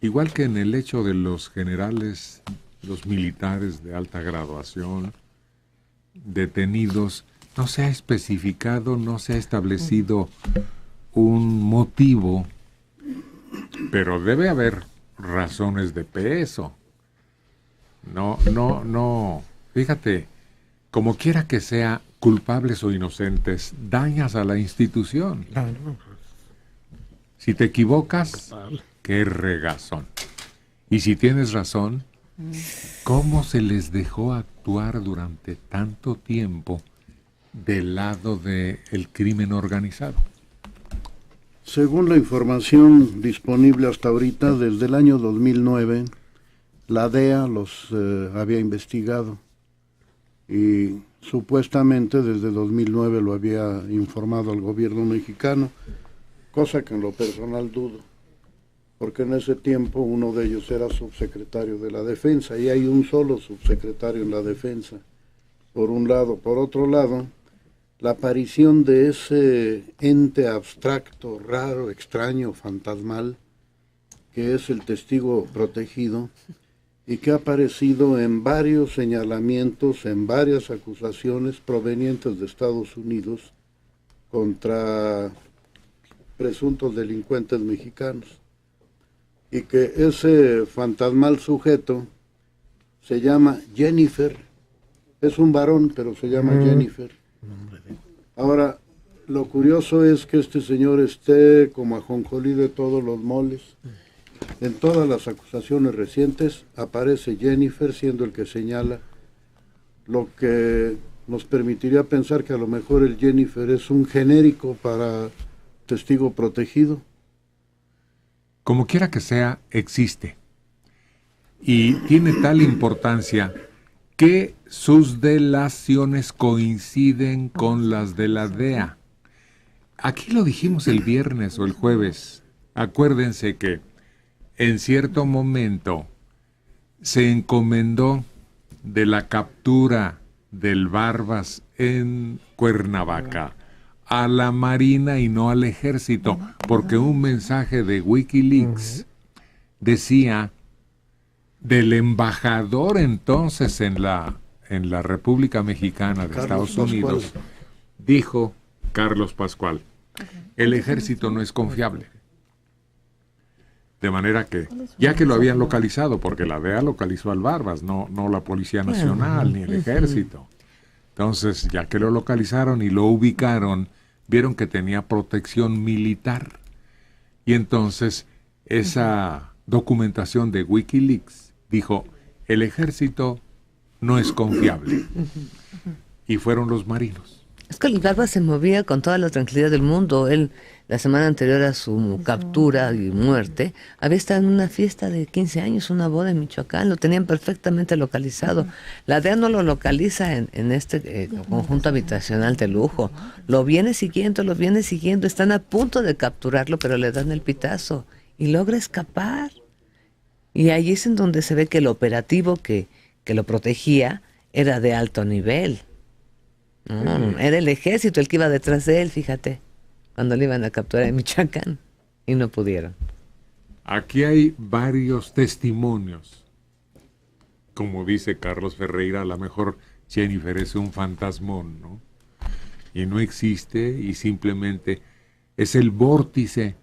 igual que en el hecho de los generales, los militares de alta graduación, detenidos, no se ha especificado, no se ha establecido un motivo, pero debe haber razones de peso. No. Fíjate, como quiera que sea, culpables o inocentes, dañas a la institución. Si te equivocas, qué regazón. Y si tienes razón, ¿cómo se les dejó actuar durante tanto tiempo del lado del crimen organizado? Según la información disponible hasta ahorita, desde el año 2009, la DEA los había investigado y supuestamente desde 2009 lo había informado al gobierno mexicano, cosa que en lo personal dudo, porque en ese tiempo uno de ellos era subsecretario de la Defensa y hay un solo subsecretario en la Defensa, por un lado. Por otro lado, la aparición de ese ente abstracto, raro, extraño, fantasmal, que es el testigo protegido, y que ha aparecido en varios señalamientos, en varias acusaciones provenientes de Estados Unidos contra presuntos delincuentes mexicanos. Y que ese fantasmal sujeto se llama Jennifer, es un varón, pero se llama Jennifer. Ahora, lo curioso es que este señor esté como ajonjolí de todos los moles. En todas las acusaciones recientes aparece Jennifer siendo el que señala, lo que nos permitiría pensar que a lo mejor el Jennifer es un genérico para testigo protegido. Como quiera que sea, existe. Y tiene tal importancia que sus delaciones coinciden con las de la DEA. Aquí lo dijimos el viernes o el jueves. Acuérdense que en cierto momento se encomendó de la captura del Barbas en Cuernavaca a la Marina y no al Ejército, porque un mensaje de Wikileaks decía del embajador entonces en la República Mexicana de Estados Unidos, dijo Carlos Pascual, el Ejército no es confiable. De manera que, ya que lo habían localizado, porque la DEA localizó al Barbas, no la Policía Nacional ni el Ejército. Entonces, ya que lo localizaron y lo ubicaron, vieron que tenía protección militar. Y entonces, esa documentación de Wikileaks dijo, el Ejército no es confiable. Y fueron los marinos. Es que el Barbas se movía con toda la tranquilidad del mundo. Él, la semana anterior a su captura y muerte, había estado en una fiesta de 15 años, una boda en Michoacán, lo tenían perfectamente localizado. La DEA no lo localiza en este conjunto habitacional de lujo. Lo viene siguiendo, están a punto de capturarlo, pero le dan el pitazo y logra escapar. Y ahí es en donde se ve que el operativo que lo protegía era de alto nivel. Era el Ejército el que iba detrás de él, fíjate, cuando le iban a capturar en Michoacán y no pudieron. Aquí hay varios testimonios. Como dice Carlos Ferreira, a lo mejor Jennifer es un fantasmón, ¿no? Y no existe y simplemente es el vórtice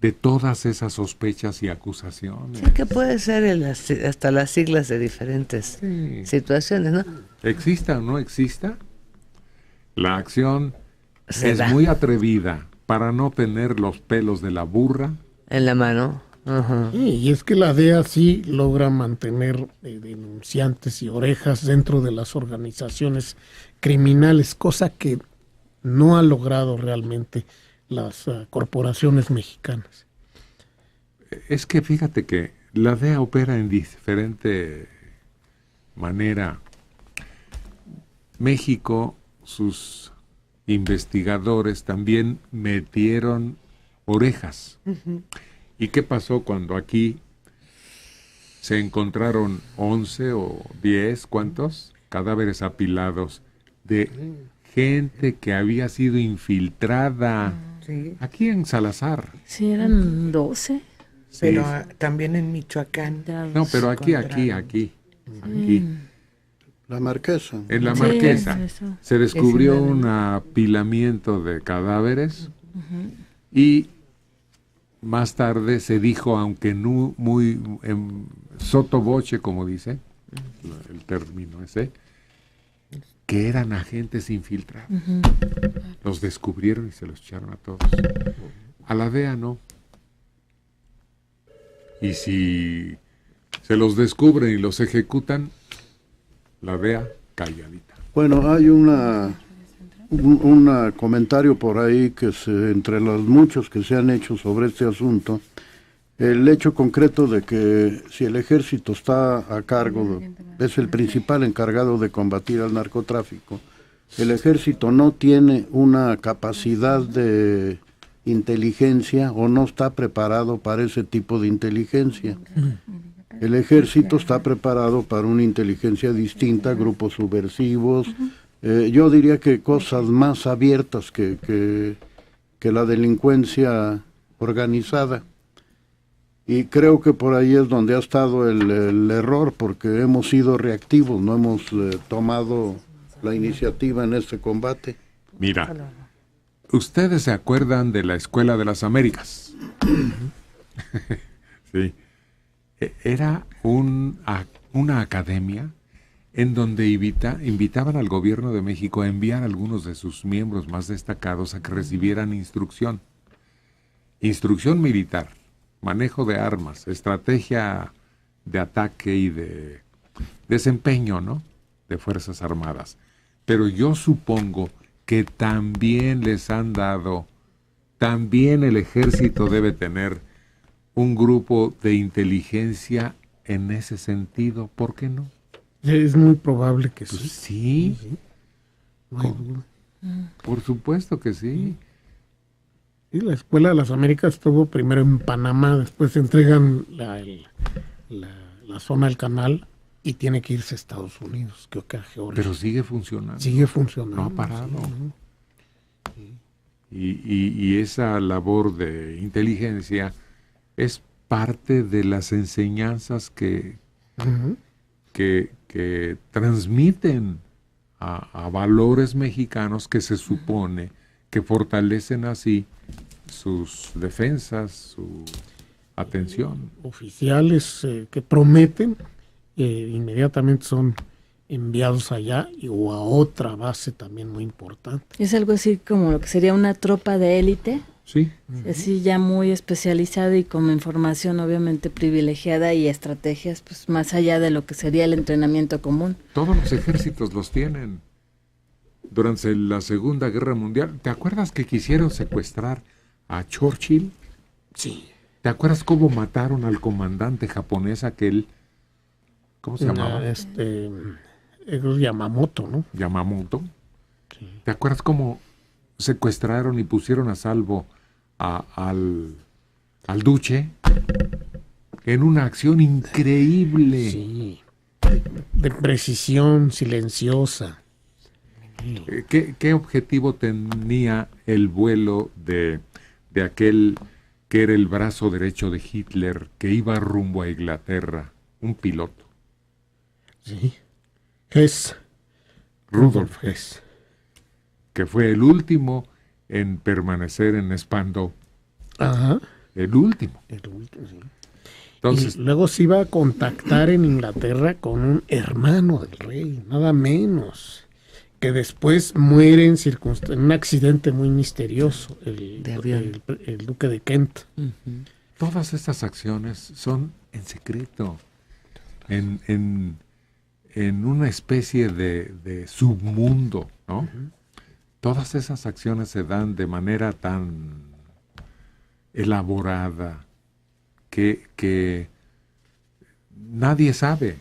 de todas esas sospechas y acusaciones. Sí, que puede ser hasta las siglas de diferentes situaciones, ¿no? Exista o no exista, la acción es muy atrevida para no tener los pelos de la burra en la mano. Sí, y es que la DEA sí logra mantener denunciantes y orejas dentro de las organizaciones criminales, cosa que no ha logrado realmente las corporaciones mexicanas. Es que fíjate que la DEA opera en diferente manera. México, sus investigadores también metieron orejas. ¿Y qué pasó cuando aquí se encontraron 11 o 10, ¿cuántos? Cadáveres apilados de gente que había sido infiltrada aquí en Salazar. Sí, eran 12. Pero también en Michoacán. No, pero aquí. La Marquesa. En la Marquesa se descubrió Es una de- un apilamiento de cadáveres y más tarde se dijo, aunque no muy sotto voce, como dice el término ese, que eran agentes infiltrados. Los descubrieron y se los echaron a todos. A la DEA no. Y si se los descubren y los ejecutan, la DEA calladita. Bueno, hay un comentario por ahí que entre los muchos que se han hecho sobre este asunto, el hecho concreto de que si el ejército está a cargo, es el principal encargado de combatir al narcotráfico, el ejército no tiene una capacidad de inteligencia o no está preparado para ese tipo de inteligencia. El ejército está preparado para una inteligencia distinta, grupos subversivos, yo diría que cosas más abiertas que la delincuencia organizada. Y creo que por ahí es donde ha estado el error, porque hemos sido reactivos, no hemos tomado la iniciativa en este combate. Mira, ustedes se acuerdan de la Escuela de las Américas. Sí. Era una academia en donde invitaban al gobierno de México a enviar a algunos de sus miembros más destacados a que recibieran instrucción militar, manejo de armas, estrategia de ataque y de desempeño, ¿no?, de Fuerzas Armadas. Pero yo supongo que también les han dado, también el ejército debe tener un grupo de inteligencia en ese sentido, ¿por qué no? Es muy probable que Pues sí. sí, No hay duda. por supuesto que sí. Y la Escuela de las Américas estuvo primero en Panamá, después se entregan la zona del canal y tiene que irse a Estados Unidos, creo que a Georgia. Pero sigue funcionando. Sigue funcionando. No ha parado. Sí, ¿no? Y esa labor de inteligencia es parte de las enseñanzas que Ujú. que transmiten a valores mexicanos que se supone que fortalecen así sus defensas, su atención. Oficiales que prometen inmediatamente son enviados allá o a otra base también muy importante. Es algo así como lo que sería una tropa de élite, Sí, así ya muy especializada y con información obviamente privilegiada y estrategias pues más allá de lo que sería el entrenamiento común. todos los ejércitos los tienen. Durante la Segunda Guerra Mundial, ¿te acuerdas que quisieron secuestrar a Churchill? Sí. ¿Te acuerdas cómo mataron al comandante japonés aquel? ¿Cómo se llamaba? Yamamoto, ¿no? Yamamoto. Sí. ¿Te acuerdas cómo secuestraron y pusieron a salvo al duque en una acción increíble? Sí. De precisión silenciosa. ¿Qué objetivo tenía el vuelo de aquel que era el brazo derecho de Hitler, que iba rumbo a Inglaterra? Un piloto. Sí. Hess. Rudolf Hess, que fue el último en permanecer en Spandau. Ajá. El último. El último, sí. Entonces, Y luego se iba a contactar en Inglaterra con un hermano del rey, nada menos, que después muere en un accidente muy misterioso, De avión. el duque de Kent. todas estas acciones son en secreto, en una especie de submundo, ¿no? Todas esas acciones se dan de manera tan elaborada que nadie sabe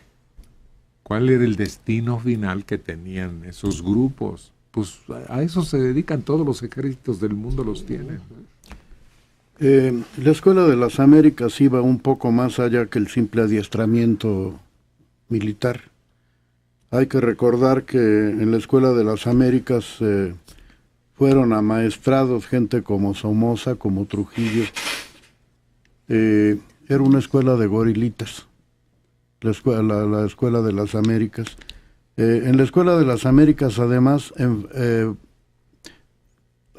cuál era el destino final que tenían esos grupos. Pues a eso se dedican todos los ejércitos del mundo, los tienen. La Escuela de las Américas iba un poco más allá que el simple adiestramiento militar. Hay que recordar que en la Escuela de las Américas fueron amaestrados gente como Somoza, como Trujillo. era una escuela de gorilitas, la Escuela de las Américas. En la Escuela de las Américas, además,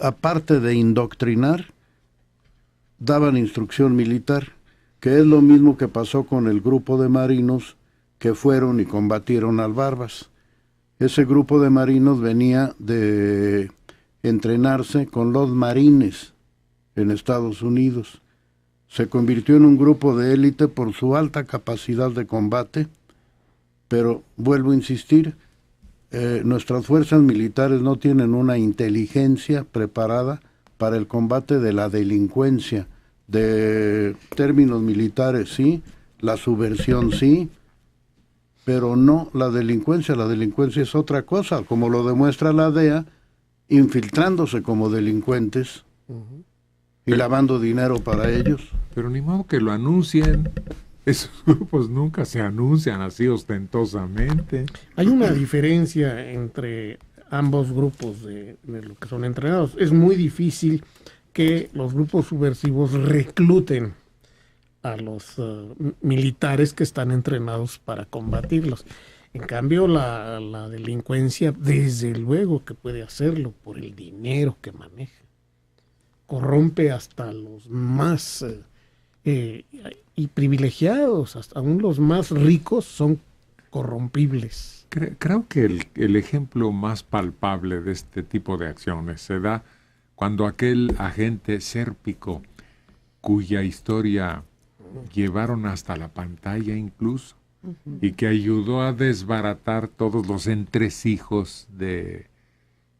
aparte de indoctrinar, daban instrucción militar, que es lo mismo que pasó con el grupo de marinos que fueron y combatieron al Barbas. Ese grupo de marinos venía de entrenarse con los marines en Estados Unidos. Se convirtió en un grupo de élite por su alta capacidad de combate, pero vuelvo a insistir, nuestras fuerzas militares no tienen una inteligencia preparada para el combate de la delincuencia. De términos militares sí, la subversión sí, pero no la delincuencia. La delincuencia es otra cosa, como lo demuestra la DEA, infiltrándose como delincuentes y lavando dinero para ellos. Pero ni modo que lo anuncien. Esos grupos nunca se anuncian así ostentosamente. Hay una diferencia entre ambos grupos de lo que son entrenados. Es muy difícil que los grupos subversivos recluten a los militares que están entrenados para combatirlos. En cambio, la delincuencia, desde luego que puede hacerlo por el dinero que maneja. Corrompe hasta los más y privilegiados, hasta aún los más ricos son corrompibles. Creo que el ejemplo más palpable de este tipo de acciones se da cuando aquel agente sérpico, cuya historia llevaron hasta la pantalla incluso, y que ayudó a desbaratar todos los entresijos de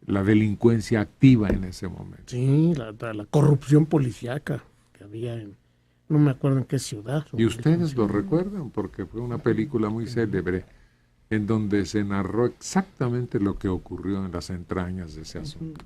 la delincuencia activa en ese momento. Sí, la corrupción policíaca que había no me acuerdo en qué ciudad. Y ustedes lo recuerdan porque fue una película muy célebre en donde se narró exactamente lo que ocurrió en las entrañas de ese asunto.